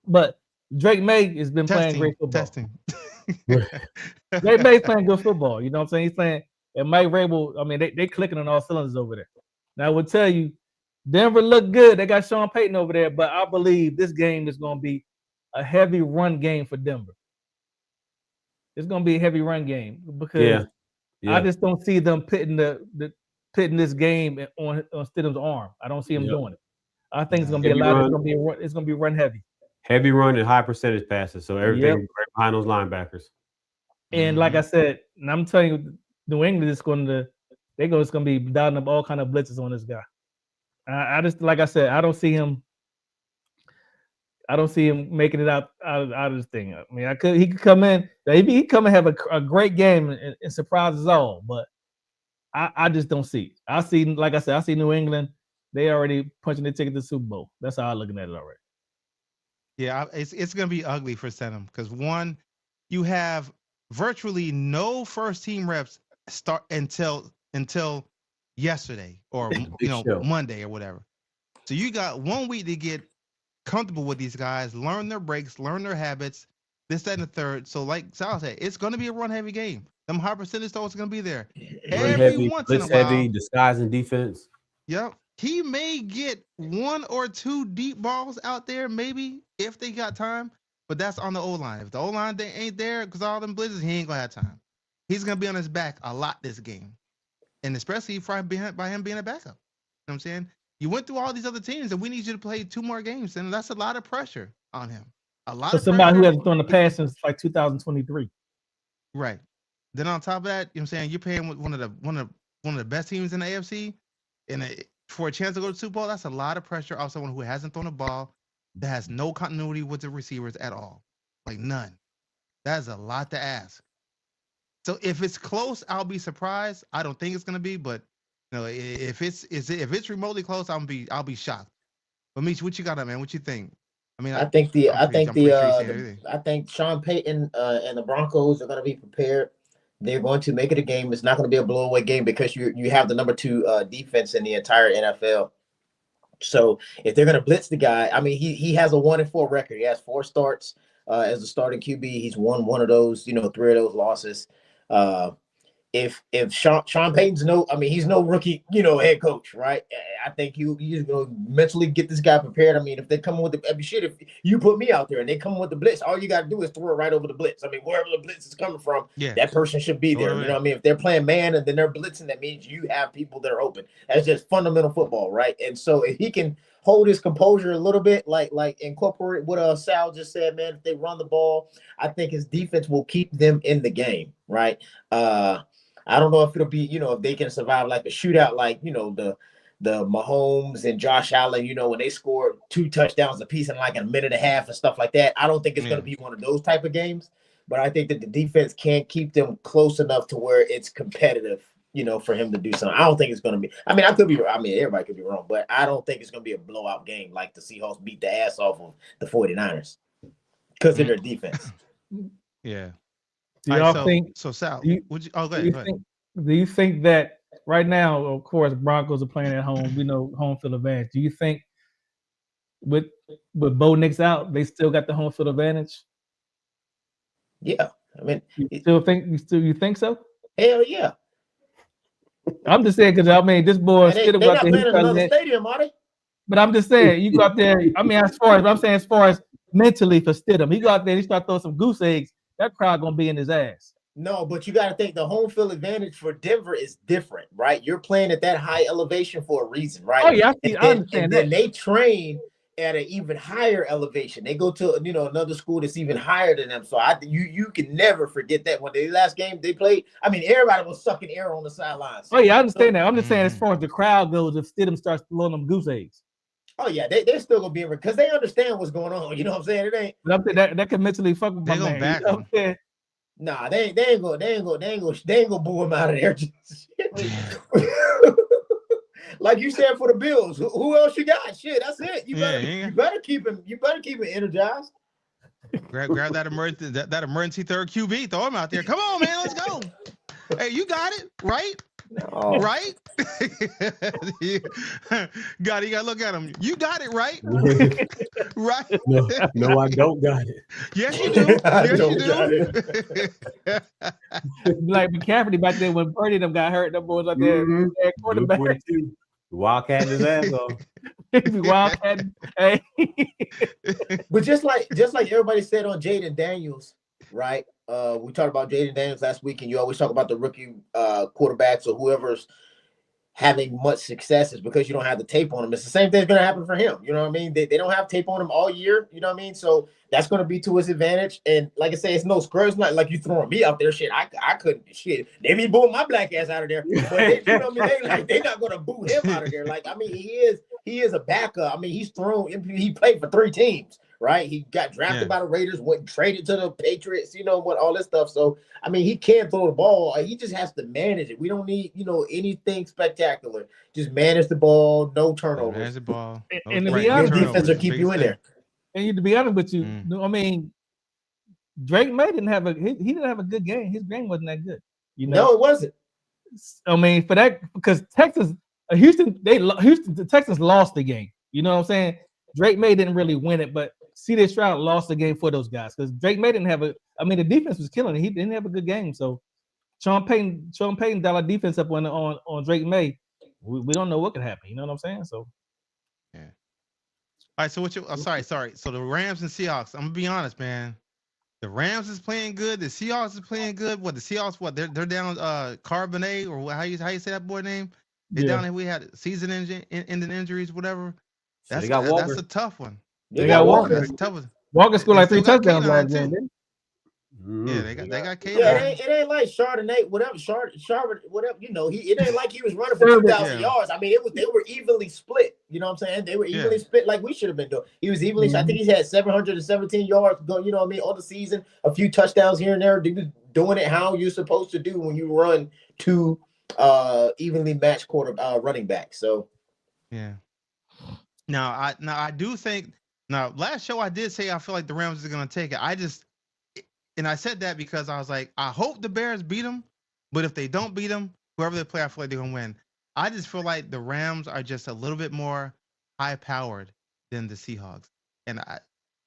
But Drake May has been playing great football. Drake May's playing good football. You know what I'm saying? He's playing. And Mike Rabel, I mean, they clicking on all cylinders over there. Now I will tell you, Denver looked good. They got Sean Payton over there, but I believe this game is going to be a heavy run game for Denver. It's going to be a heavy run game because I just don't see them pitting this game on Stidham's arm. I don't see him doing it. I think it's going to be it's going to be run heavy. Heavy run and high percentage passes. So everything right behind those linebackers. And like I said, and I'm telling you, New England is going to be dialing up all kind of blitzes on this guy. I just, like I said, I don't see him making it out of this thing. I mean, he could come in, he come and have a great game and surprise us all, but I just don't see it. Like I said, I see New England. They already punching their ticket to the Super Bowl. That's how I'm looking at it already. Yeah, it's going to be ugly for Stenham because one, you have virtually no first team reps start until yesterday or Monday or whatever. So you got 1 week to get comfortable with these guys, learn their breaks, learn their habits, this, that, and the third. So like Sal said, it's going to be a run heavy game. Them high percentage throws are going to be there. Run heavy, blitz heavy, disguise and defense. Yep. He may get 1 or 2 deep balls out there, maybe if they got time. But that's on the O line. If the O line ain't there because all them blitzes, he ain't gonna have time. He's gonna be on his back a lot this game, and especially by him being a backup. You know what I'm saying? You went through all these other teams, and we need you to play 2 more games, and that's a lot of pressure on him. A lot For of somebody who pressure. hasn't thrown the pass since like 2023. Right. Then on top of that, you know what I'm saying, you're paying one of the best teams in the AFC, and for a chance to go to the Super Bowl, that's a lot of pressure off someone who hasn't thrown a ball, that has no continuity with the receivers at all, like none. That's a lot to ask. So if it's close, I'll be surprised. I don't think it's gonna be, but you know, if it's remotely close, I'll be shocked. But Meech, what you got, man? What you think? I mean, I think the I'm pretty sure you're saying everything. I think Sean Payton and the Broncos are going to be prepared. They're going to make it a game. It's not going to be a blowaway game because you have the number 2 defense in the entire NFL. So if they're going to blitz the guy, I mean, he has a 1-4 record. He has 4 starts as a starting QB. He's won 1 of those, 3 of those losses. If Sean Payton's he's no rookie, head coach, right? I think he's going to mentally get this guy prepared. I mean, if they come with if you put me out there and they come with the blitz, all you got to do is throw it right over the blitz. I mean, wherever the blitz is coming from, that person should be there. You know what I mean? If they're playing man and then they're blitzing, that means you have people that are open. That's just fundamental football, right? And so if he can hold his composure a little bit, like incorporate what Sal just said, man, if they run the ball, I think his defense will keep them in the game, right? I don't know if it'll be, if they can survive like a shootout, like, the Mahomes and Josh Allen, when they scored 2 touchdowns apiece in like a minute and a half and stuff like that. I don't think it's going to be one of those type of games, but I think that the defense can keep them close enough to where it's competitive, for him to do something. I don't think it's going to be, everybody could be wrong, but I don't think it's going to be a blowout game like the Seahawks beat the ass off of the 49ers because of their defense. Yeah. Do y'all think? So, Sal, Do you think that right now, of course, Broncos are playing at home? We know home field advantage. Do you think with Bo Nix out, they still got the home field advantage? Yeah, I mean, you think so? Hell yeah. I'm just saying because this boy they not playing in another stadium, are they? But I'm just saying, you go out there. I mean, as far as mentally for Stidham, he go out there and he start throwing some goose eggs. That crowd gonna be in his ass. No, but you got to think the home field advantage for Denver is different, right? You're playing at that high elevation for a reason, right? Oh yeah, I understand that. And they train at an even higher elevation. They go to another school that's even higher than them. So you can never forget that. When the last game they played, I mean, everybody was sucking air on the sidelines. Oh yeah, I understand that. I'm just saying, as far as the crowd goes, if Stidham starts blowing them goose eggs. Oh yeah, they're still gonna be in because they understand what's going on. You know what I'm saying? It ain't. But that can mentally fuck with my man. Back Nah, they ain't gonna boo him out of there. Like you said for the Bills, who else you got? Shit, that's it. You better keep him energized. Grab that emergency third QB, throw him out there. Come on, man, let's go. Hey, you got it, right? No. Right? You gotta look at him. You got it, right? Right? No, I don't got it. Yes, you do. Yes, you do. Like McCaffrey back there when Purdy them got hurt, them boys out there quarterback. Wildcat his ass off. Wildcat. Hey. But just like everybody said on Jaden Daniels, right? We talked about Jaden Daniels last week, and you always talk about the rookie quarterbacks or whoever's having much success is because you don't have the tape on him. It's the same thing's going to happen for him. You know what I mean? They don't have tape on him all year. You know what I mean? So that's going to be to his advantage. And like I say, it's no scrubs. Not like you throwing me out there. Shit, I couldn't. Shit, they be booing my black ass out of there. But they, you know what I mean? They're not going to boo him out of there. Like, I mean, he is a backup. I mean, he played for 3 teams. Right, he got drafted by the Raiders, went traded to the Patriots, what all this stuff. So I mean, he can throw the ball. He just has to manage it. We don't need, anything spectacular. Just manage the ball, no turnovers. Manage the ball, and to be honest, your defense will keep you in there. And to be honest with you, I mean, Drake May didn't have he didn't have a good game. His game wasn't that good. No, it wasn't. I mean, for that because Texas, the Texans lost the game. You know what I'm saying? Drake May didn't really win it, but C.J. Stroud lost the game for those guys because Drake May didn't have the defense was killing it. He didn't have a good game. So Sean Payton dialed defense up on Drake May. We don't know what could happen. You know what I'm saying? So Yeah. All right. So what you? Sorry. So the Rams and Seahawks. I'm gonna be honest, man. The Rams is playing good. The Seahawks is playing good. What the Seahawks? What they're down Carbonate or how you say that boy name? They down there. We had season-ending injuries, whatever. So they got Walker. That's a tough one. they got Walker. That's tough. Walker scored They like 3 still got touchdowns K9 last too. game. Didn't Yeah, they got K9. Yeah, it ain't like Chardonnay, whatever, whatever. You know, it ain't like he was running for 2,000 yards. I mean, they were evenly split. You know what I'm saying? They were evenly split like we should have been doing. He was evenly. I think he's had 717 yards going. You know what I mean? On the season, a few touchdowns here and there. He was doing it how you're supposed to do when you run two evenly matched running backs. So yeah. Now I do think last show I did say I feel like the Rams are gonna take it. And I said that because I was like, I hope the Bears beat them, but if they don't beat them, whoever they play, I feel like they're gonna win. I just feel like the Rams are just a little bit more high-powered than the Seahawks. And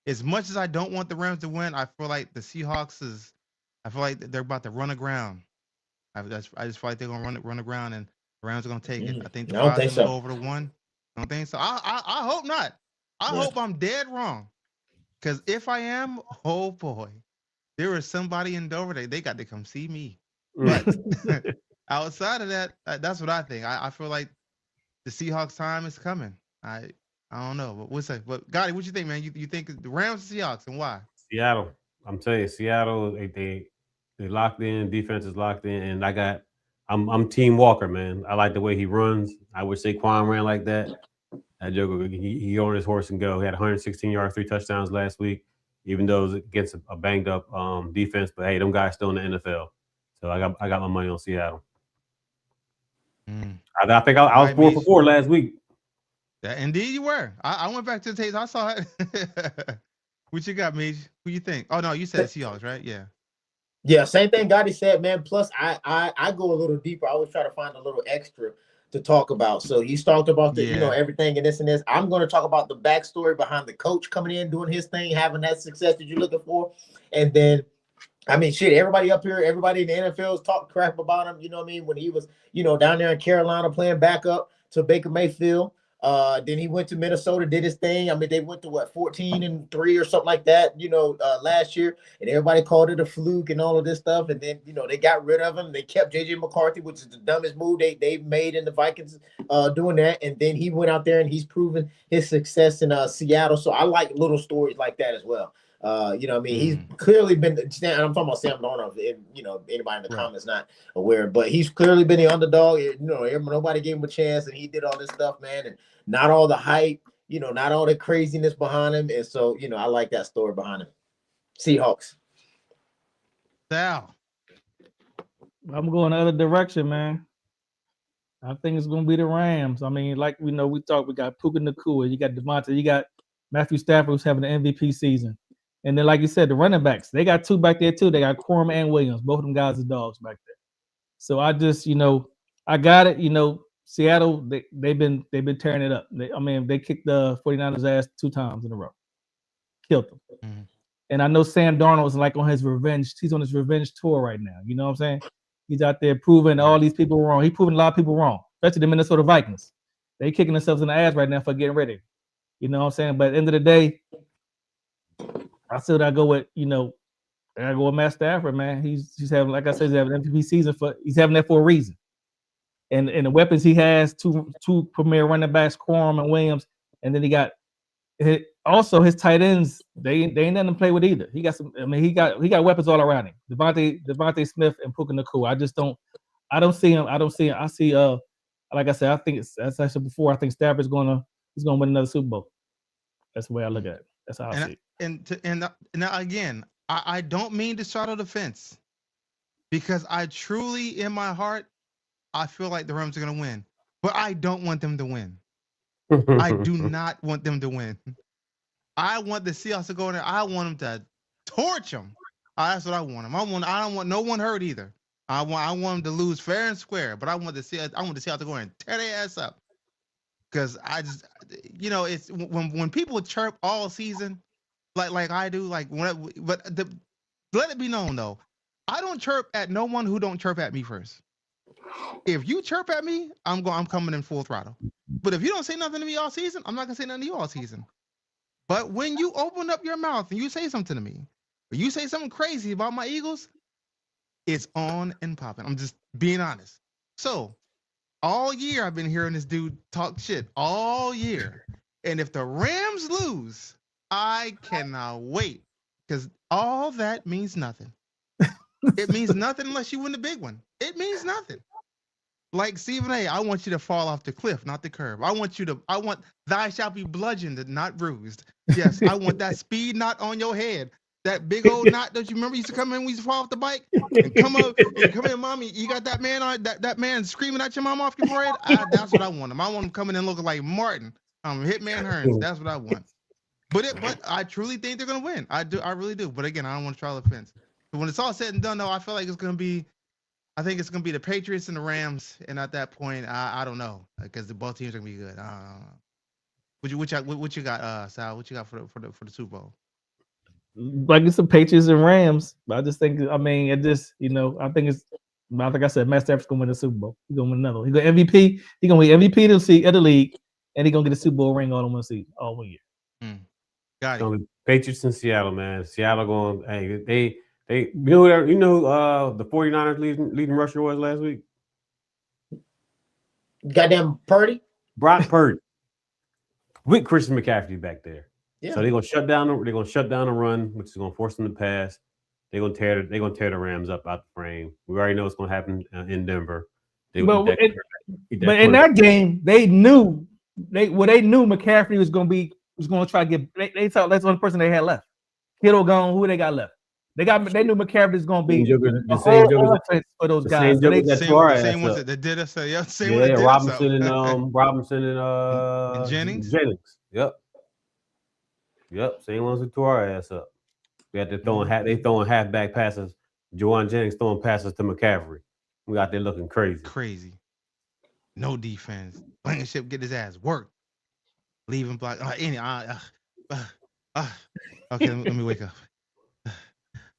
as much as I don't want the Rams to win, I feel like the Seahawks I feel like they're about to run aground. I just feel like they're gonna run aground, and the Rams are gonna take it. I think the Fire's gonna go over to 1. I don't think so. I hope not. I hope I'm dead wrong. Because if I am, oh boy. There was somebody in Dover they got to come see me. But outside of that, that's what I think. I feel like the Seahawks time is coming. I don't know. But what's that? But Gotti, what you think, man? You think the Rams or Seahawks and why? Seattle. I'm telling you, Seattle. They locked in. Defense is locked in, and I'm Team Walker, man. I like the way he runs. I wish Saquon ran like that. That joker, he on his horse and go. He had 116 yards, 3 touchdowns last week. Even though it gets a banged up defense, but hey, them guys still in the NFL. So I got my money on Seattle. I think I was 4 for 4 last week. Indeed, you were. I went back to the tapes. I saw it. What you got, Meej? Who you think? Oh no, you said Seahawks, right? Yeah. Yeah, same thing Gotti said, man. Plus, I go a little deeper. I always try to find a little extra to talk about. So he's talked about the everything and this. I'm going to talk about the backstory behind the coach coming in, doing his thing, having that success that you're looking for. And then, I mean, shit, everybody up here, everybody in the NFL is talking crap about him. You know what I mean? When he was, down there in Carolina playing backup to Baker Mayfield. Then he went to Minnesota, did his thing. I mean, they went to 14-3 or something like that, last year, and everybody called it a fluke and all of this stuff. And then, they got rid of him. They kept JJ McCarthy, which is the dumbest move they made in the Vikings doing that. And then he went out there and he's proven his success in Seattle. So I like little stories like that as well. He's clearly been. I'm talking about Sam Darnold. If, anybody in the comments not aware, but he's clearly been the underdog. Nobody gave him a chance, and he did all this stuff, man. And not all the hype, not all the craziness behind him. And so, I like that story behind him. Seahawks. Sal. I'm going the other direction, man. I think it's going to be the Rams. I mean, like we got Puka Nacua, you got Devontae, you got Matthew Stafford who's having an MVP season. And then, like you said, the running backs, they got 2 back there too. They got Corum and Williams. Both of them guys are dogs back there. So I just, I got it. Seattle, they've been tearing it up. They kicked the 49ers ass 2 times in a row. Killed them. Mm-hmm. And I know Sam Darnold is like on his revenge. He's on his revenge tour right now. You know what I'm saying? He's out there proving all these people wrong. He's proving a lot of people wrong, especially the Minnesota Vikings. They kicking themselves in the ass right now for getting ready. You know what I'm saying? But at the end of the day, I still gotta go with, I gotta go with Matt Stafford, man. He's having, like I said, he's having an MVP season he's having that for a reason. And the weapons he has, two premier running backs, Corum and Williams, and then he got also his tight ends. They ain't nothing to play with either. He got he got weapons all around him. Devontae Smith and Puka Nacua. I don't see him. I see like I said, I think as I said before, I think Stafford's gonna win another Super Bowl. That's the way I look at it. That's how I see it. And now again, I don't mean to straddle the fence, because I truly, in my heart, I feel like the Rams are going to win, but I don't want them to win. I do not want them to win. I want the Seahawks to go in there. I want them to torch them. That's what I want them. I don't want no one hurt either. I want them to lose fair and square, but I want the Seahawks to go in and tear their ass up. Because I just, it's when people chirp all season, like I do, let it be known though, I don't chirp at no one who don't chirp at me first. If you chirp at me, I'm coming in full throttle. But if you don't say nothing to me all season, I'm not gonna say nothing to you all season. But when you open up your mouth and you say something to me, or you say something crazy about my Eagles, it's on and popping. I'm just being honest. So all year I've been hearing this dude talk shit all year. And if the Rams lose, I cannot wait. Because all that means nothing. It means nothing unless you win the big one. It means nothing. Like Stephen A., I want you to fall off the cliff, not the curb. I want thy shall be bludgeoned, not bruised. Yes, I want that speed knot on your head. That big old knot, don't you remember? Used to come in, we used to fall off the bike and come up and come in, mommy. You got that man on that man screaming at your mom off your forehead. That's what I want him. I want him coming in looking like Martin, Hitman Hearns. That's what I want. But I truly think they're gonna win. I really do. But again, I don't want to try the fence. But when it's all said and done, though, I feel like it's gonna be. I think it's gonna be the Patriots and the Rams, and at that point, I don't know, because both teams are gonna be good. What you got, Sal? What you got for the Super Bowl? Like it's the Patriots and Rams. I just think, I mean, it just, I think I said, Matt Stafford's gonna win the Super Bowl. He's gonna win another one. He's gonna MVP. He's gonna win MVP of the league, and he's gonna get a Super Bowl ring all in one season, all 1 year. Got it. Patriots in Seattle, man. Seattle going. Hey, they you know the 49ers leading rusher was last week? Goddamn Purdy. Brock Purdy. With Christian McCaffrey back there. Yeah. So they're gonna shut down the run, which is gonna force them to pass. They're gonna tear the Rams up out the frame. We already know what's gonna happen in Denver. But in that game, they knew McCaffrey was gonna try to get. They thought that's the only person they had left. Kittle gone. Who they got left? They knew McCaffrey was gonna be the same offense for those guys. The same ones that did us. Robinson and Jennings. Yep, same ones who tore our ass up. We had to throwing halfback passes. Juwan Jennings throwing passes to McCaffrey. We out there looking crazy. No defense. Blankenship get his ass worked. Leave him block. Okay, let me wake up.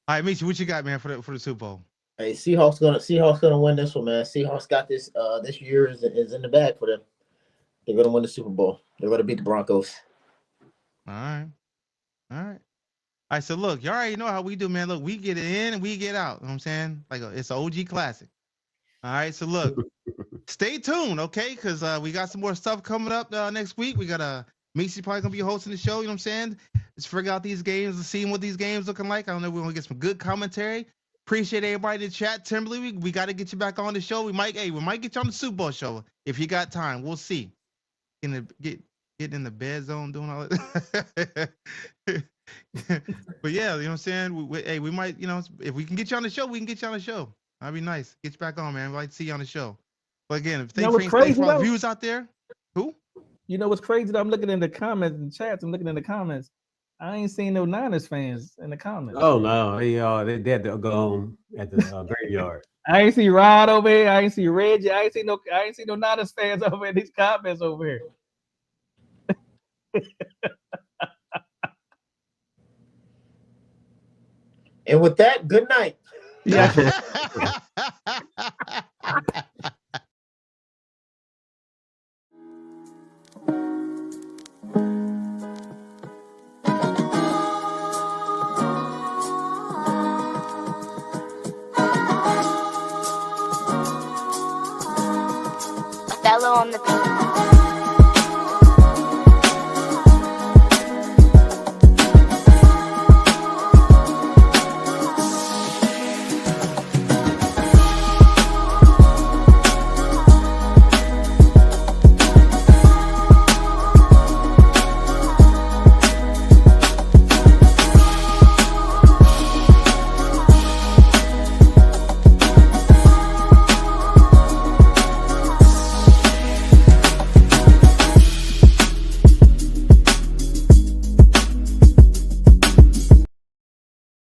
All right, Michi, what you got, man, for the Super Bowl? Hey, Seahawks gonna win this one, man. Seahawks got this. This year is in the bag for them. They're gonna win the Super Bowl. They're gonna beat the Broncos. All right. So look, you already know how we do, man. Look, we get in and we get out. You know what I'm saying? Like it's an OG classic. All right. So look, stay tuned, okay? Because we got some more stuff coming up next week. We got Michi probably gonna be hosting the show. You know what I'm saying? Let's figure out these games and seeing what these games looking like. I don't know. We're gonna get some good commentary. Appreciate everybody in the chat. Timberly, we got to get you back on the show. We might get you on the Super Bowl show if you got time. We'll see. Get in the bed zone doing all that. But yeah, you know what I'm saying? We might, if we can get you on the show, we can get you on the show. That'd be nice. Get you back on, man. We'd like to see you on the show. But again, if thanks for all the viewers out there. Who? You know what's crazy? I'm looking in the comments and chats. I'm looking in the comments. I ain't seen no Niners fans in the comments. Oh no, they had to go home at the graveyard. I ain't see Rod over here. I ain't see Reggie. I ain't see no Niners fans over in these comments over here. And with that, good night. Yeah. Fellow on the beat.